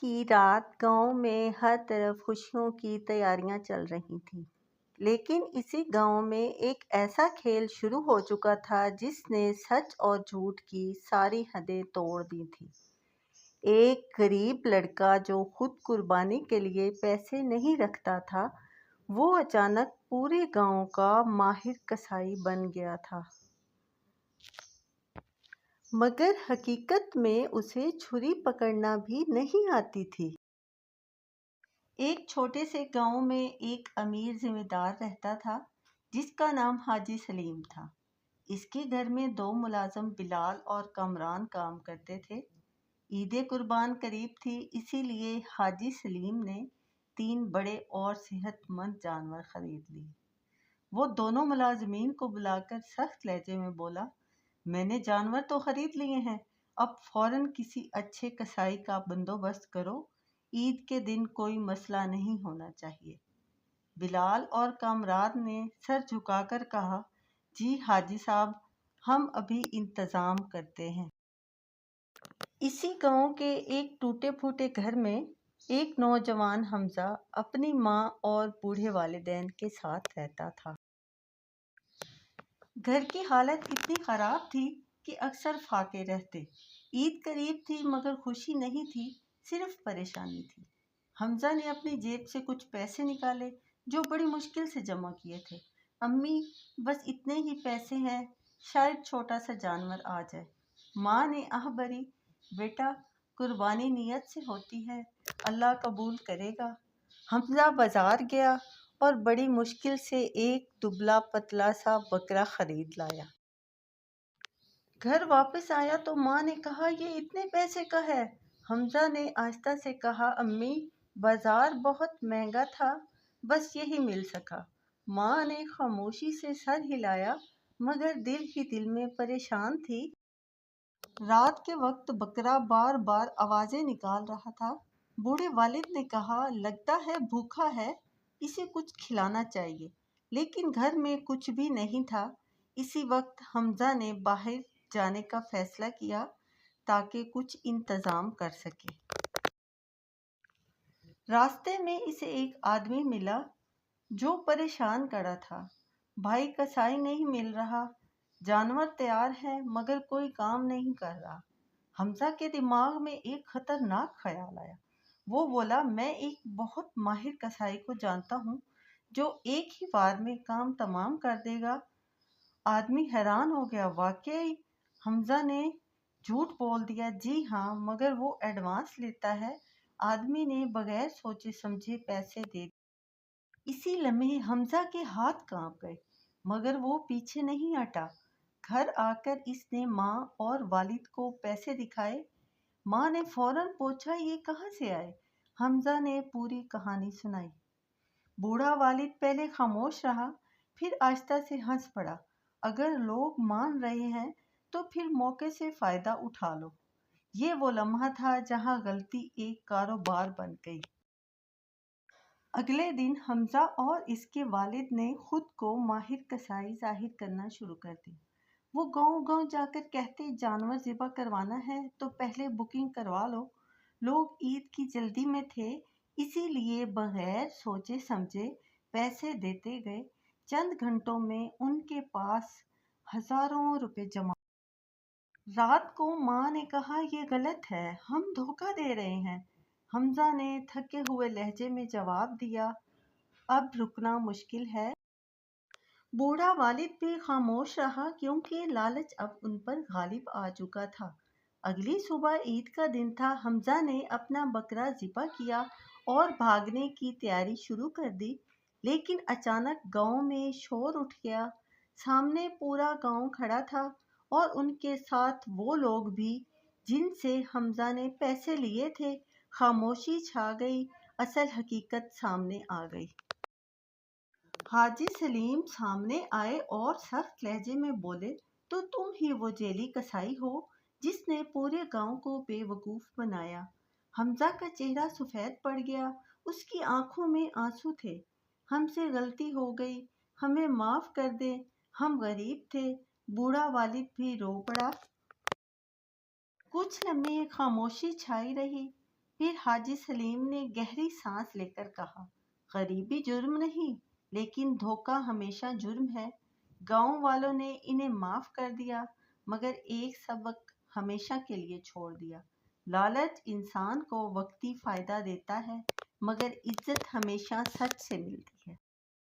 کی رات گاؤں میں ہر طرف خوشیوں کی تیاریاں چل رہی تھیں، لیکن اسی گاؤں میں ایک ایسا کھیل شروع ہو چکا تھا جس نے سچ اور جھوٹ کی ساری حدیں توڑ دی تھیں۔ ایک غریب لڑکا جو خود قربانی کے لیے پیسے نہیں رکھتا تھا، وہ اچانک پورے گاؤں کا ماہر کسائی بن گیا تھا۔ مگر حقیقت میں اسے چھری پکڑنا بھی نہیں آتی تھی۔ ایک چھوٹے سے گاؤں میں ایک امیر ذمہ دار رہتا تھا جس کا نام حاجی سلیم تھا۔ اس کے گھر میں 2 ملازم بلال اور کامران کام کرتے تھے۔ عید قربان قریب تھی، اسی لیے حاجی سلیم نے 3 بڑے اور صحت مند جانور خرید لیے۔ وہ دونوں ملازمین کو بلا کر سخت لہجے میں بولا، میں نے جانور تو خرید لیے ہیں، اب فوراً کسی اچھے کسائی کا بندوبست کرو، عید کے دن کوئی مسئلہ نہیں ہونا چاہیے۔ بلال اور کامران نے سر جھکا کر کہا، جی حاجی صاحب، ہم ابھی انتظام کرتے ہیں۔ اسی گاؤں کے ایک ٹوٹے پھوٹے گھر میں ایک نوجوان حمزہ اپنی ماں اور بوڑھے والدین کے ساتھ رہتا تھا۔ گھر کی حالت اتنی خراب تھی کہ اکثر فاقے رہتے۔ عید قریب تھی مگر خوشی نہیں تھی، صرف پریشانی تھی۔ حمزہ نے اپنی جیب سے کچھ پیسے نکالے جو بڑی مشکل سے جمع کیے تھے۔ امی، بس اتنے ہی پیسے ہیں، شاید چھوٹا سا جانور آ جائے۔ ماں نے آہ بھری، بیٹا قربانی نیت سے ہوتی ہے، اللہ قبول کرے گا۔ حمزہ بازار گیا اور بڑی مشکل سے ایک دبلا پتلا سا بکرا خرید لایا۔ گھر واپس آیا تو ماں نے کہا، یہ اتنے پیسے کا ہے؟ حمزہ نے آہستہ سے کہا، امی بازار بہت مہنگا تھا، بس یہی مل سکا۔ ماں نے خاموشی سے سر ہلایا مگر دل ہی دل میں پریشان تھی۔ رات کے وقت بکرا بار بار آوازیں نکال رہا تھا۔ بوڑھے والد نے کہا، لگتا ہے بھوکا ہے، اسے کچھ کھلانا چاہیے، لیکن گھر میں کچھ بھی نہیں تھا۔ اسی وقت حمزہ نے باہر جانے کا فیصلہ کیا تاکہ کچھ انتظام کر سکے۔ راستے میں اسے ایک آدمی ملا جو پریشان کھڑا تھا، بھائی کسائی نہیں مل رہا، جانور تیار ہے مگر کوئی کام نہیں کر رہا۔ حمزہ کے دماغ میں ایک خطرناک خیال آیا۔ وہ بولا، میں ایک بہت ماہر کسائی کو جانتا ہوں جو ایک ہی بار میں کام تمام کر دے گا۔ آدمی حیران ہو گیا، واقعی؟ حمزہ نے جھوٹ بول دیا، جی ہاں، مگر وہ ایڈوانس لیتا ہے۔ آدمی نے بغیر سوچے سمجھے پیسے دے دیے۔ اسی لمحے حمزہ کے ہاتھ کانپ گئے مگر وہ پیچھے نہیں ہٹا۔ گھر آ کر اس نے ماں اور والد کو پیسے دکھائے۔ ماں نے فوراً پوچھا، یہ کہاں سے آئے؟ حمزہ نے پوری کہانی سنائی۔ بوڑھا والد پہلے خاموش رہا، پھر آہستہ سے ہنس پڑا، اگر لوگ مان رہے ہیں تو پھر موقع سے فائدہ اٹھا لو۔ یہ وہ لمحہ تھا جہاں غلطی ایک کاروبار بن گئی۔ اگلے دن حمزہ اور اس کے والد نے خود کو ماہر کسائی ظاہر کرنا شروع کر دی۔ وہ گاؤں گاؤں جا کر کہتے، جانور ذبح کروانا ہے تو پہلے بکنگ کروا لو۔ لوگ عید کی جلدی میں تھے، اسی لیے بغیر سوچے سمجھے پیسے دیتے گئے۔ چند گھنٹوں میں ان کے پاس ہزاروں روپے جمع ہوئے۔ رات کو ماں نے کہا، یہ غلط ہے، ہم دھوکہ دے رہے ہیں۔ حمزہ نے تھکے ہوئے لہجے میں جواب دیا، اب رکنا مشکل ہے۔ بوڑھا والد بھی خاموش رہا کیونکہ لالچ اب ان پر غالب آ چکا تھا۔ اگلی صبح عید کا دن تھا۔ حمزہ نے اپنا بکرا ذبح کیا اور بھاگنے کی تیاری شروع کر دی، لیکن اچانک گاؤں میں شور اٹھ گیا۔ سامنے پورا گاؤں کھڑا تھا اور ان کے ساتھ وہ لوگ بھی جن سے حمزہ نے پیسے لیے تھے۔ خاموشی چھا گئی، اصل حقیقت سامنے آ گئی۔ حاجی سلیم سامنے آئے اور سخت لہجے میں بولے، تو تم ہی وہ جعلی کسائی ہو جس نے پورے گاؤں کو بے وقوف بنایا۔ حمزہ کا چہرہ سفید پڑ گیا، اس کی آنکھوں میں آنسو تھے۔ ہم سے غلطی ہو گئی، ہمیں معاف کر دے، ہم غریب تھے۔ بوڑھا والد بھی رو پڑا۔ کچھ لمحے خاموشی چھائی رہی، پھر حاجی سلیم نے گہری سانس لے کر کہا، غریبی جرم نہیں، لیکن دھوکہ ہمیشہ جرم ہے۔ گاؤں والوں نے انہیں معاف کر دیا، مگر ایک سبق ہمیشہ کے لیے چھوڑ دیا۔ لالچ انسان کو وقتی فائدہ دیتا ہے، مگر عزت ہمیشہ سچ سے ملتی ہے۔